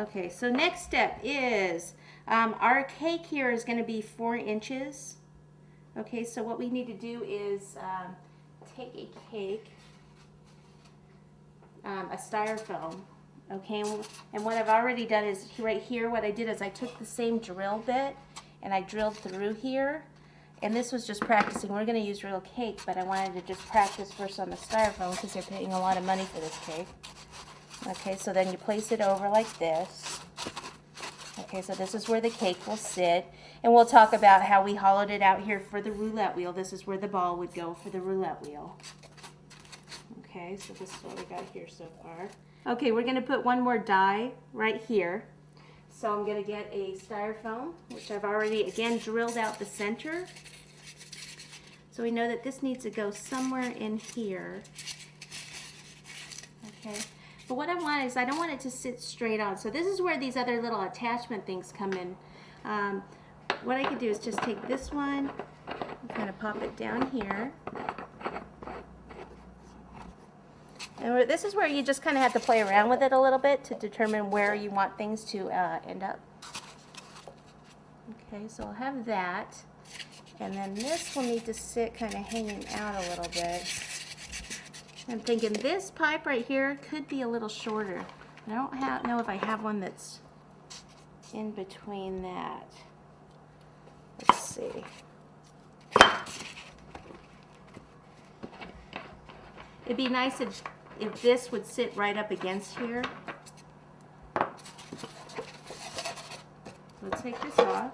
Okay, so next step is our cake here is going to be 4 inches. Okay, so what we need to do is take a cake, a styrofoam, okay, and what I've already done is right here, what I did is I took the same drill bit and I drilled through here, and this was just practicing. We're going to use real cake, but I wanted to just practice first on the styrofoam because they're paying a lot of money for this cake. Okay, so then you place it over like this. Okay, so this is where the cake will sit, and we'll talk about how we hollowed it out here for the roulette wheel. This is where the ball would go for the roulette wheel. Okay, so this is what we got here so far. Okay, we're going to put one more die right here. So I'm going to get a styrofoam, which I've already, again, drilled out the center. So we know that this needs to go somewhere in here. Okay. But what I want is I don't want it to sit straight on. So this is where these other little attachment things come in. What I could do is just take this one and kind of pop it down here. And this is where you just kind of have to play around with it a little bit to determine where you want things to end up. Okay, so I'll have that. And then this will need to sit kind of hanging out a little bit. I'm thinking this pipe right here could be a little shorter. I don't know if I have one that's in between that. Let's see. It'd be nice if this would sit right up against here. Let's take this off.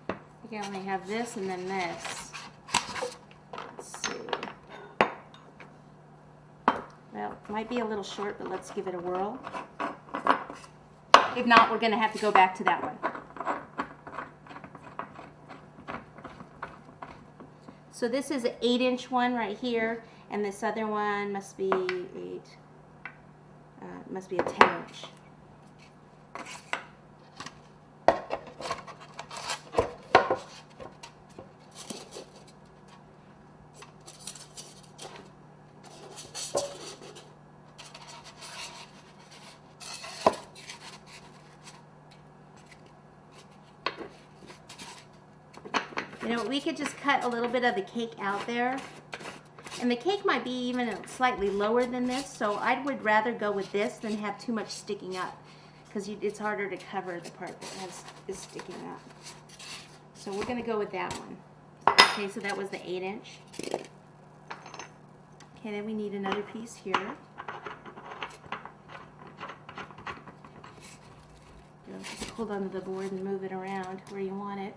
I think I only have this and then this. Let's see. Well, it might be a little short, but let's give it a whirl. If not, we're going to have to go back to that one. So this is an 8-inch one right here, and this other one must be must be a 10-inch. You know, we could just cut a little bit of the cake out there. And the cake might be even slightly lower than this, so I would rather go with this than have too much sticking up, because it's harder to cover the part that is sticking up. So we're going to go with that one. Okay, so that was the 8-inch. Okay, then we need another piece here. Just hold onto the board and move it around where you want it.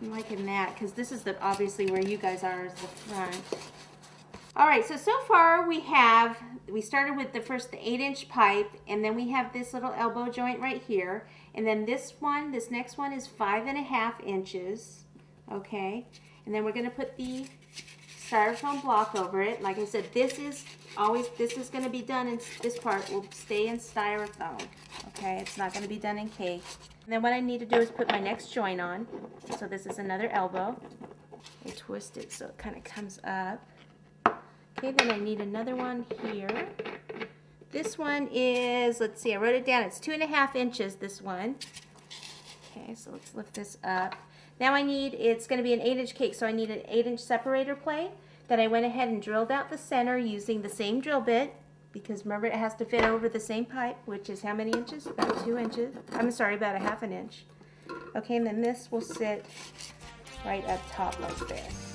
I'm liking that because this is obviously where you guys are, is the front. All right, so far we started with the 8-inch pipe, and then we have this little elbow joint right here, and then this next one is 5.5 inches, okay? And then we're going to put the styrofoam block over it. Like I said, this is going to be done in this part will stay in styrofoam, okay? It's not going to be done in cake. And then what I need to do is put my next joint on. So this is another elbow. I twist it so it kind of comes up. Okay, then I need another one here. This one is, let's see, I wrote it down. It's 2.5 inches, this one. Okay, so let's lift this up. Now it's going to be an 8-inch cake, so I need an 8-inch separator plate that I went ahead and drilled out the center using the same drill bit, because remember it has to fit over the same pipe, which is how many inches? About 2 inches. I'm sorry, about 1/2 inch. Okay, and then this will sit right up top like this.